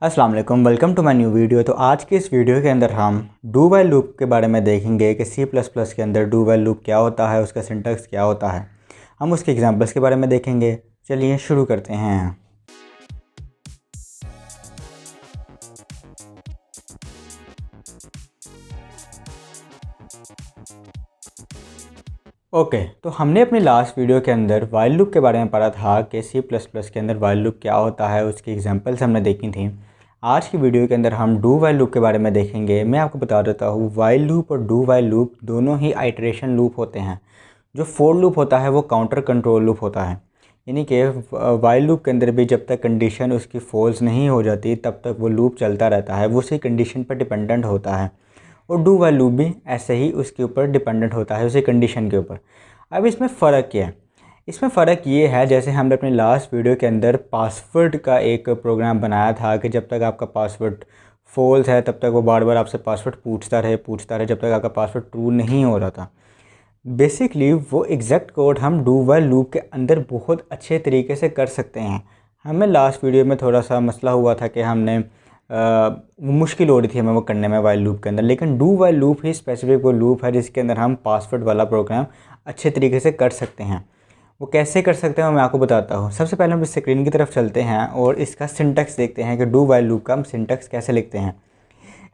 अस्सलाम वालेकुम, welcome to my new video. तो आज की इस वीडियो के अंदर हम डू वाइल लूप के बारे में देखेंगे कि सी प्लस प्लस के अंदर डू वाइल लूप क्या होता है, उसका सिंटैक्स क्या होता है। हम उसके एग्जांपल्स के बारे में देखेंगे। चलिए शुरू करते हैं। ओके, तो हमने अपनी लास्ट वीडियो के अंदर वाइल लूप के बारे में पढ़ा था कि सी प्लस प्लस के अंदर वाइल लूप क्या होता है, उसकी एग्जांपल्स हमने देखी थी। आज की वीडियो के अंदर हम डू वाइल लूप के बारे में देखेंगे। मैं आपको बता देता हूँ, वाइल लूप और डू वाइल लूप दोनों ही आइटरेशन लूप होते हैं। जो फोर लूप होता है वो काउंटर कंट्रोल लूप होता है, यानी कि वाइल लूप के अंदर भी जब तक कंडीशन उसकी फॉल्स नहीं हो जाती तब तक वो लूप चलता रहता है, वो उसी कंडीशन पर डिपेंडेंट होता है। और डू वाइल लूप भी ऐसे ही उसके ऊपर डिपेंडेंट होता है, उसी कंडीशन के ऊपर। अब इसमें फ़र्क क्या है? इसमें फ़र्क ये है, जैसे हमने अपनी लास्ट वीडियो के अंदर पासवर्ड का एक प्रोग्राम बनाया था कि जब तक आपका पासवर्ड फॉल्स है तब तक वो बार बार आपसे पासवर्ड पूछता रहे जब तक आपका पासवर्ड ट्रू नहीं हो रहा था। बेसिकली वो एग्जैक्ट कोड हम डू वाइल लूप के अंदर बहुत अच्छे तरीके से कर सकते हैं। हमें लास्ट वीडियो में थोड़ा सा मसला हुआ था कि हमने मुश्किल हो रही थी हमें वो करने में वाइल लूप के अंदर, लेकिन do while loop he specific वो लूप है जिसके अंदर हम पासवर्ड वाला प्रोग्राम अच्छे तरीके से कर सकते हैं। वो कैसे कर सकते हैं मैं आपको बताता हूँ। सबसे पहले हम इस स्क्रीन की तरफ चलते हैं और इसका सिंटैक्स देखते हैं कि डू वाइल लूप का हम सिंटैक्स कैसे लिखते हैं।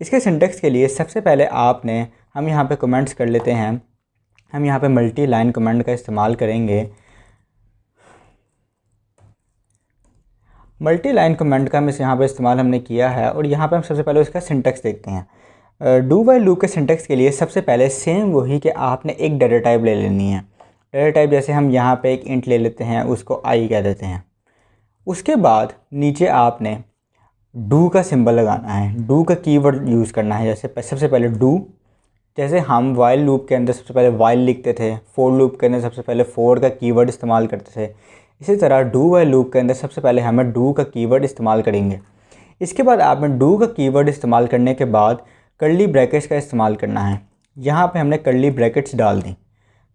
इसके सिंटैक्स के लिए सबसे पहले हम यहाँ पे कमेंट्स कर लेते हैं। हम यहाँ पे मल्टी लाइन कमेंट का इस्तेमाल करेंगे। मल्टी लाइन कमेंट का यहाँ पे इस्तेमाल हमने किया है और यहाँ पे हम सबसे पहले उसका सिंटैक्स देखते हैं। डू वाइल लूप के सिंटैक्स के लिए सबसे पहले सेम वही कि आपने एक डाटा टाइप ले लेनी है। डाटा टाइप जैसे हम यहाँ पे एक इंट ले लेते हैं, उसको आई कह देते हैं। उसके बाद नीचे आपने डू का सिंबल लगाना है, डू का कीवर्ड यूज़ करना है। जैसे सबसे पहले डू, जैसे हम वाइल लूप के अंदर सबसे पहले वाइल लिखते थे, फोर लूप के अंदर सबसे पहले फोर का कीवर्ड इस्तेमाल करते थे, इसी तरह डू वाइल लूप के अंदर सबसे पहले हमें डू का कीवर्ड इस्तेमाल करेंगे। इसके बाद आपने डू का कीवर्ड इस्तेमाल करने के बाद कर्ली ब्रैकेट्स का इस्तेमाल करना है। यहाँ पे हमने कर्ली ब्रैकेट्स डाल दी।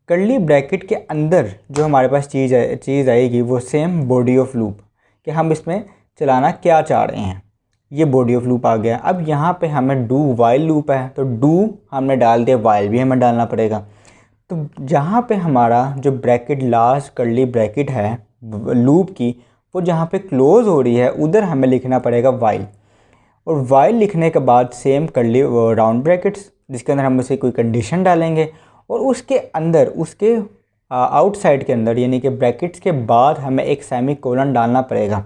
कर्ली ब्रैकेट के अंदर जो हमारे पास चीज़ आएगी वो सेम बॉडी ऑफ लूप, कि हम इसमें चलाना क्या चाह रहे हैं। ये बॉडी ऑफ लूप आ गया। अब यहाँ पे हमें डू वाइल लूप है तो डू हमने डाल दिया, वाइल भी हमें डालना पड़ेगा। तो जहाँ पे हमारा जो ब्रैकेट लास्ट कर्ली ब्रैकेट है लूप की, वो जहाँ पे क्लोज़ हो रही है उधर हमें लिखना पड़ेगा वाइल। और वाइल लिखने के बाद सेम कर्ली राउंड ब्रैकेट्स जिसके अंदर हम उसे कोई कंडीशन डालेंगे और उसके अंदर उसके आउटसाइड के अंदर यानी कि ब्रैकेट्स के बाद हमें एक सेमी कोलन डालना पड़ेगा।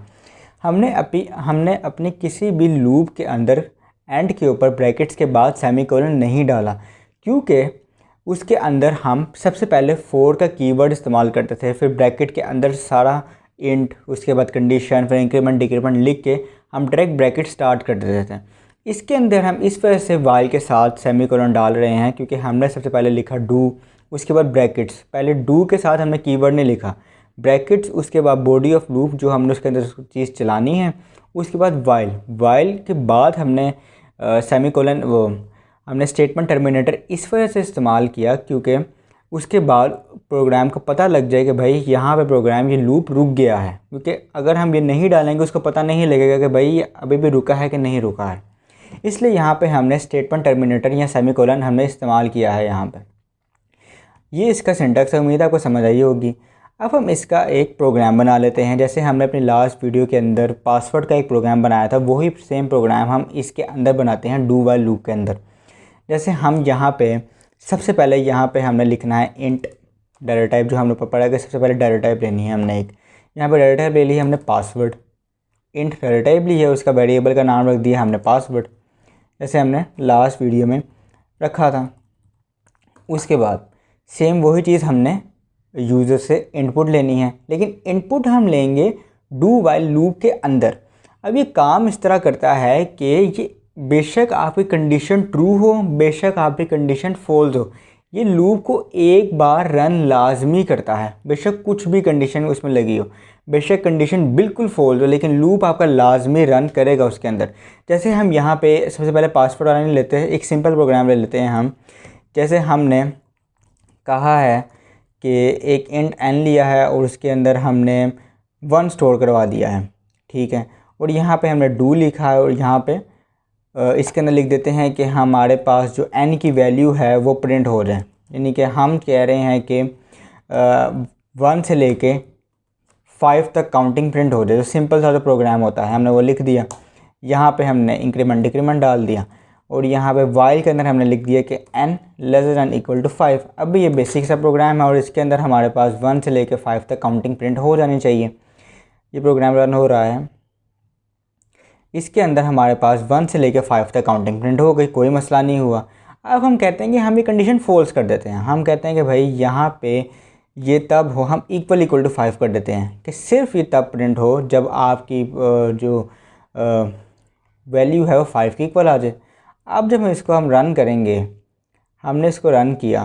हमने अपनी किसी भी लूप के अंदर एंड के ऊपर ब्रैकेट्स के बाद सेमी कोलन नहीं डाला, क्योंकि उसके अंदर हम सबसे पहले फोर का कीवर्ड इस्तेमाल करते थे, फिर ब्रैकेट के अंदर सारा इंट, उसके बाद कंडीशन, फिर इंक्रीमेंट डिक्रीमेंट लिख के हम डायरेक्ट ब्रैकेट स्टार्ट कर देते थे। इसके अंदर हम इस वजह से वाइल के साथ सेमी कोलन डाल रहे हैं क्योंकि हमने सबसे पहले लिखा डू, उसके बाद ब्रैकेट्स। पहले डू के साथ हमने कीवर्ड नहीं लिखा, ब्रैकेट्स, उसके बाद बॉडी ऑफ लूप जो हमने उसके अंदर चीज़ चलानी है, उसके बाद वाइल के बाद हमने सेमी कोलन वो हमने स्टेटमेंट टर्मिनेटर इस वजह से इस्तेमाल किया क्योंकि उसके बाद प्रोग्राम को पता लग जाए कि भाई यहाँ पे प्रोग्राम ये लूप रुक गया है। क्योंकि अगर हम ये नहीं डालेंगे उसको पता नहीं लगेगा कि भाई ये अभी भी रुका है कि नहीं रुका है। इसलिए यहाँ पे हमने स्टेटमेंट टर्मिनेटर या सेमी कोलन हमने इस्तेमाल किया है यहाँ पर। ये इसका सिंटैक्स है, उम्मीद आपको समझ आई होगी। अब हम इसका एक प्रोग्राम बना लेते हैं। जैसे हमने अपनी लास्ट वीडियो के अंदर पासवर्ड का एक प्रोग्राम बनाया था, वही सेम प्रोग्राम हम इसके अंदर बनाते हैं डू वाइल लूप के अंदर। जैसे हम यहाँ पे सबसे पहले यहाँ पे हमने लिखना है इंट डाटा टाइप, जो हमने पढ़ा कि सबसे पहले डाटा टाइप लेनी है हमने एक। यहाँ पे डाटा टाइप ले ली हमने पासवर्ड, इंट डाटा टाइप ली है, उसका वेरिएबल का नाम रख दिया हमने पासवर्ड, जैसे हमने लास्ट वीडियो में रखा था। उसके बाद सेम वही चीज़ हमने यूज़र से इनपुट लेनी है, लेकिन इनपुट हम लेंगे डू वाइल लूप के अंदर। अब ये काम इस तरह करता है कि ये बेशक आपकी कंडीशन ट्रू हो, बेशक आपकी कंडीशन फॉल्स हो, ये लूप को एक बार रन लाजमी करता है। बेशक कुछ भी कंडीशन उसमें लगी हो, बेशक कंडीशन बिल्कुल फॉल्स हो, लेकिन लूप आपका लाजमी रन करेगा उसके अंदर। जैसे हम यहाँ पे सबसे पहले पासवर्ड वाला नहीं लेते हैं, एक सिंपल प्रोग्राम ले लेते हैं हम। जैसे हमने कहा है कि एक इंट n लिया है और उसके अंदर हमने 1 स्टोर करवा दिया है, ठीक है। और यहाँ पे हमने डू लिखा है और यहाँ पे इसके अंदर लिख देते हैं कि हमारे पास जो n की वैल्यू है वो प्रिंट हो जाए। यानी कि हम कह रहे हैं कि 1 से लेके 5 तक काउंटिंग प्रिंट हो जाए। जो सिंपल सा जो प्रोग्राम होता है हमने वो लिख दिया। यहाँ पे हमने इंक्रीमेंट डिक्रीमेंट डाल दिया और यहाँ पे वाइल के अंदर हमने लिख दिया कि n less than equal to 5। अब ये बेसिक सा प्रोग्राम है और इसके अंदर हमारे पास 1 से लेके 5 तक काउंटिंग प्रिंट हो जानी चाहिए। ये प्रोग्राम रन हो रहा है, इसके अंदर हमारे पास 1 से लेके 5 तक काउंटिंग प्रिंट हो गई, कोई मसला नहीं हुआ। अब हम कहते हैं कि हम ये कंडीशन फॉल्स कर देते हैं। हम कहते हैं कि भाई यहाँ पे ये तब हो, हम इक्वल इक्वल टू 5 कर देते हैं कि सिर्फ ये तब प्रिंट हो जब आपकी जो वैल्यू है वो 5 की इक्वल आ जाए। अब जब इसको हम रन करेंगे, हमने इसको रन किया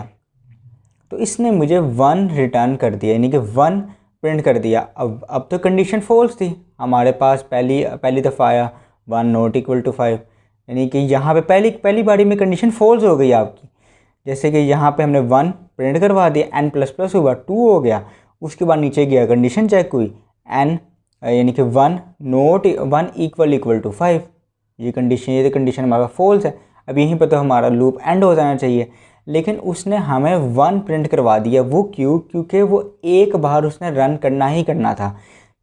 तो इसने मुझे 1 रिटर्न कर दिया, यानी कि 1 प्रिंट कर दिया। अब तो कंडीशन फॉल्स थी, हमारे पास पहली दफ़ा आया 1 नॉट इक्वल टू 5, यानी कि यहाँ पे पहली बारी में कंडीशन फॉल्स हो गई आपकी। जैसे कि यहाँ पे हमने 1 प्रिंट करवा दिया, n प्लस प्लस हुआ 2 हो गया, उसके बाद नीचे गया कंडीशन चेक हुई n यानी कि 1 इक्वल टू 5, ये कंडीशन हमारा फॉल्स है। अब यहीं पर तो हमारा लूप एंड हो जाना चाहिए, लेकिन उसने हमें 1 प्रिंट करवा दिया। वो क्यों? क्योंकि वो एक बार उसने रन करना ही करना था।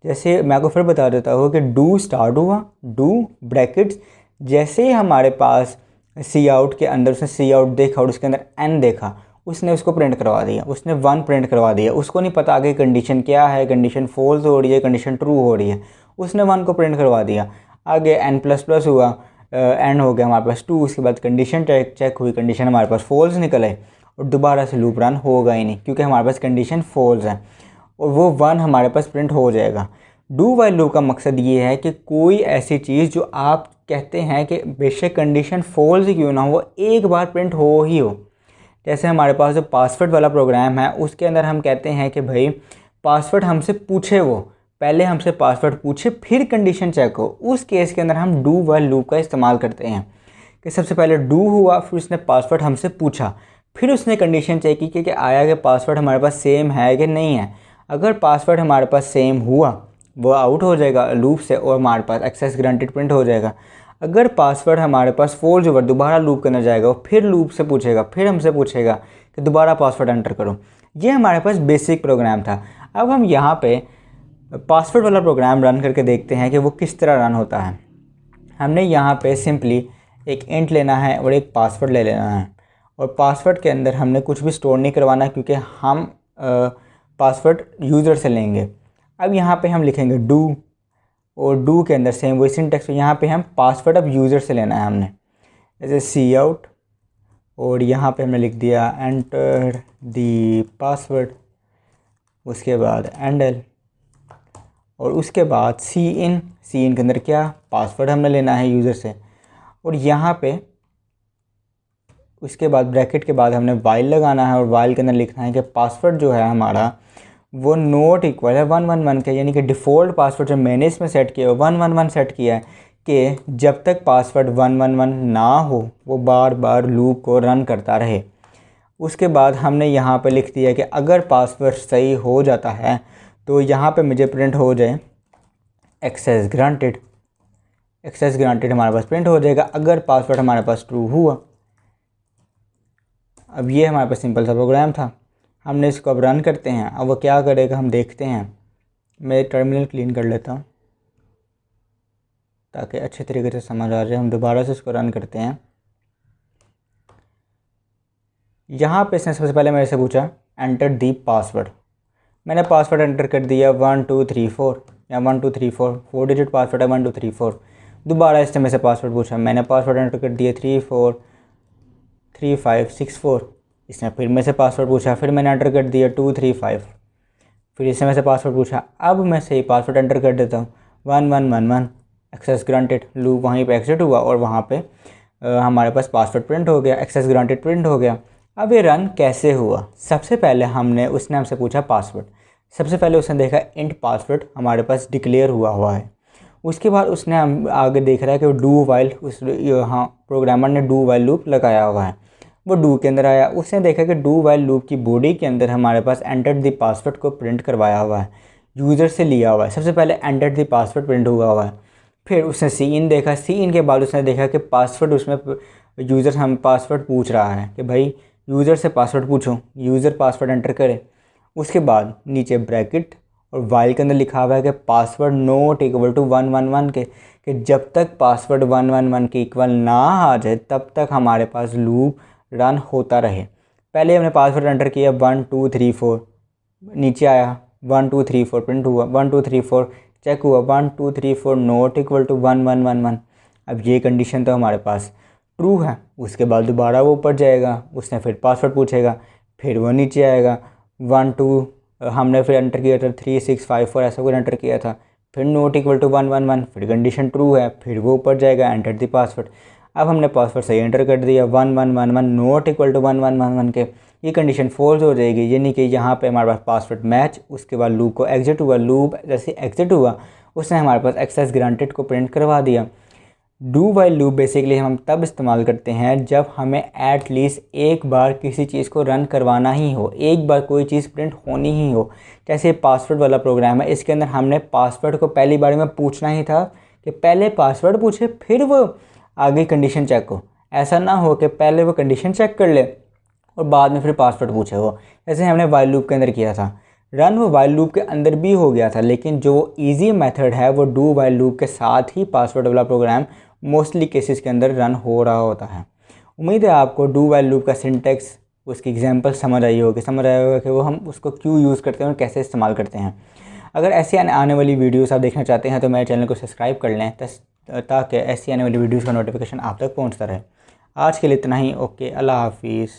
जैसे मैं आपको फिर बता देता हूँ कि डू स्टार्ट हुआ, डू ब्रैकेट्स, जैसे ही हमारे पास सी आउट के अंदर उसने सी आउट देखा और उसके अंदर n देखा, उसने उसको प्रिंट करवा दिया, उसने 1 प्रिंट करवा दिया। उसको नहीं पता आगे कंडीशन क्या है, कंडीशन फॉल्स हो रही है, कंडीशन ट्रू हो रही है, उसने 1 को प्रिंट करवा दिया। आगे n प्लस प्लस हुआ, एंड हो गया हमारे पास 2, उसके बाद कंडीशन चेक हुई, कंडीशन हमारे पास फॉल्स निकल आई और दोबारा से लूप रन होगा ही नहीं क्योंकि हमारे पास कंडीशन फॉल्स है और वो 1 हमारे पास प्रिंट हो जाएगा। डू वाइल लूप का मकसद ये है कि कोई ऐसी चीज़ जो आप कहते हैं कि बेशक कंडीशन फॉल्स ही क्यों ना हो, वो एक बार प्रिंट हो ही हो। जैसे हमारे पास जो पासवर्ड वाला प्रोग्राम है उसके अंदर हम कहते हैं कि भाई पासवर्ड हमसे पूछे, वो पहले हमसे पासवर्ड पूछे फिर कंडीशन चेक हो। उस केस के अंदर हम डू वाइल लूप का इस्तेमाल करते हैं कि सबसे पहले डू हुआ, फिर उसने पासवर्ड हमसे पूछा, फिर उसने कंडीशन चेक की कि आया कि पासवर्ड हमारे पास सेम है कि नहीं है। अगर पासवर्ड हमारे पास सेम हुआ वो आउट हो जाएगा लूप से और हमारे पास एक्सेस ग्रांटेड प्रिंट हो जाएगा। अगर पासवर्ड हमारे पास फॉल्स हुआ, दोबारा लूप के अंदर जाएगा, फिर लूप से पूछेगा, फिर हमसे पूछेगा कि दोबारा पासवर्ड एंटर करो। ये हमारे पास बेसिक प्रोग्राम था। अब हम यहाँ पे पासवर्ड वाला प्रोग्राम रन करके देखते हैं कि वो किस तरह रन होता है। हमने यहाँ पे सिंपली एक इंट लेना है और एक पासवर्ड ले लेना है और पासवर्ड के अंदर हमने कुछ भी स्टोर नहीं करवाना क्योंकि हम पासवर्ड यूज़र से लेंगे। अब यहाँ पे हम लिखेंगे डू और डू के अंदर सेम वही सिंटैक्स, यहाँ पे हम पासवर्ड अब यूज़र से लेना है हमने, जैसे सी आउट और यहाँ पे हमने लिख दिया एंटर दी पासवर्ड, उसके बाद एंडल और उसके बाद सी इन के अंदर क्या पासवर्ड हमने लेना है यूज़र से और यहाँ पे उसके बाद ब्रैकेट के बाद हमने वाइल लगाना है और वाइल के अंदर लिखना है कि पासवर्ड जो है हमारा वो नोट इक्वल है 111 के, यानी कि डिफ़ॉल्ट पासवर्ड जो मैंने इसमें सेट किया है 111 सेट किया है कि जब तक पासवर्ड 111 ना हो वो बार बार लूप को रन करता रहे। उसके बाद हमने यहाँ पे लिख दिया कि अगर पासवर्ड सही हो जाता है तो यहाँ पे मुझे प्रिंट हो जाए एक्सेस ग्रांटेड। एक्सेस ग्रांटेड हमारे पास प्रिंट हो जाएगा अगर पासवर्ड हमारे पास ट्रू हुआ। अब ये हमारे पास सिंपल सा प्रोग्राम था, हमने इसको अब रन करते हैं। अब वो क्या करेगा हम देखते हैं। मैं टर्मिनल क्लीन कर लेता हूँ ताकि अच्छे तरीके से समझ आ जाए। हम दोबारा से इसको रन करते हैं। यहाँ पे इसने सबसे पहले मेरे से पूछा एंटर दी पासवर्ड, मैंने पासवर्ड एंटर कर दिया 1 2 3 4 या 1 2 3 4, 4 डिजिट पासवर्ड है 1 2 3 4। दोबारा इसने मेरे से पासवर्ड पूछा, मैंने पासवर्ड एंटर कर दिया 3 4 3 5 6 4। इसने फिर मेरे से पासवर्ड पूछा, फिर मैंने एंटर कर दिया 2 3 5। फिर इसने मेरे से पासवर्ड पूछा, अब मैं सही पासवर्ड एंटर कर देता हूँ 1 1 1 1। एक्सेस ग्रांटेड, लूप वहीं पे एग्जिट हुआ और वहाँ पे हमारे पास पासवर्ड प्रिंट हो गया, एक्सेस ग्रांटेड प्रिंट हो गया। अब ये रन कैसे हुआ? सबसे पहले उसने हमसे पूछा पासवर्ड। सबसे पहले उसने देखा इंट पासवर्ड हमारे पास डिक्लेयर हुआ है। उसके बाद उसने हम आगे देख रहा है कि डू वाइल यहाँ प्रोग्रामर ने डू वाइल लूप लगाया हुआ है। वो डू के अंदर आया, उसने देखा कि डू वाइल लूप की बॉडी के अंदर हमारे पास एंटर द पासवर्ड को प्रिंट करवाया हुआ है, यूज़र से लिया हुआ है। सबसे पहले एंटर द पासवर्ड प्रिंट हुआ है, फिर उसने सी इन देखा, सी इन के बाद उसने देखा कि पासवर्ड उसमें यूज़र हम पासवर्ड पूछ रहा है कि भाई यूज़र से पासवर्ड पूछो, यूज़र पासवर्ड एंटर करे। उसके बाद नीचे ब्रैकेट और वाइल के अंदर लिखा हुआ है कि पासवर्ड नॉट इक्वल टू 111 के, कि जब तक पासवर्ड 111 के इक्वल ना आ जाए तब तक हमारे पास लूप रन होता रहे। पहले हमने पासवर्ड एंटर किया 1 2 3 4, नीचे आया 1 2 3 4 प्रिंट हुआ, 1 2 3 4 चेक हुआ, 1 2 3 4 नॉट इक्वल टू 1111। अब ये कंडीशन तो हमारे पास ट्रू है। उसके बाद दोबारा वो ऊपर जाएगा, उसने फिर पासवर्ड पूछेगा, फिर वो नीचे आएगा 1 2, हमने फिर एंटर किया था 3 6 5 4 ऐसा कुछ एंटर किया था, फिर नॉट इक्वल टू 111, फिर कंडीशन ट्रू है, फिर वो ऊपर जाएगा एंटर दी पासवर्ड। अब हमने पासवर्ड सही एंटर कर दिया 1111 नॉट इक्वल टू 1111 के, ये कंडीशन फॉल्स हो जाएगी, यानी कि यहाँ पे हमारे पास पासवर्ड मैच। उसके बाद लूप को एग्जिट हुआ, लूप जैसे एग्जिट हुआ उसने हमारे पास एक्सेस ग्रांटेड को प्रिंट करवा दिया। डू वाइल लूप बेसिकली हम तब इस्तेमाल करते हैं जब हमें एट लीस्ट एक बार किसी चीज़ को रन करवाना ही हो, एक बार कोई चीज़ प्रिंट होनी ही हो। जैसे पासवर्ड वाला प्रोग्राम है, इसके अंदर हमने पासवर्ड को पहली बार में पूछना ही था कि पहले पासवर्ड पूछे फिर वो आगे कंडीशन चेक हो। ऐसा ना हो कि पहले वो कंडीशन चेक कर ले और बाद में फिर पासवर्ड पूछे हो, जैसे हमने वाइल लूप के अंदर किया था। रन वो वाइल लूप के अंदर भी हो गया था, लेकिन जो ईजी मेथड है वो डू वाइल लूप के साथ ही पासवर्ड वाला प्रोग्राम मोस्टली केसेस के अंदर रन हो रहा होता है। उम्मीद है आपको डू वाइल लूप का सिंटेक्स, उसकी एग्जांपल समझ आई होगी कि वो हम उसको क्यों यूज़ करते हैं और कैसे इस्तेमाल करते हैं। अगर ऐसी आने वाली वीडियोस आप देखना चाहते हैं तो मेरे चैनल को सब्सक्राइब कर लें ताकि ऐसी आने वाली वीडियोस का नोटिफिकेशन आप तक पहुंचता रहे। आज के लिए इतना ही। ओके, अल्लाह हाफिज़।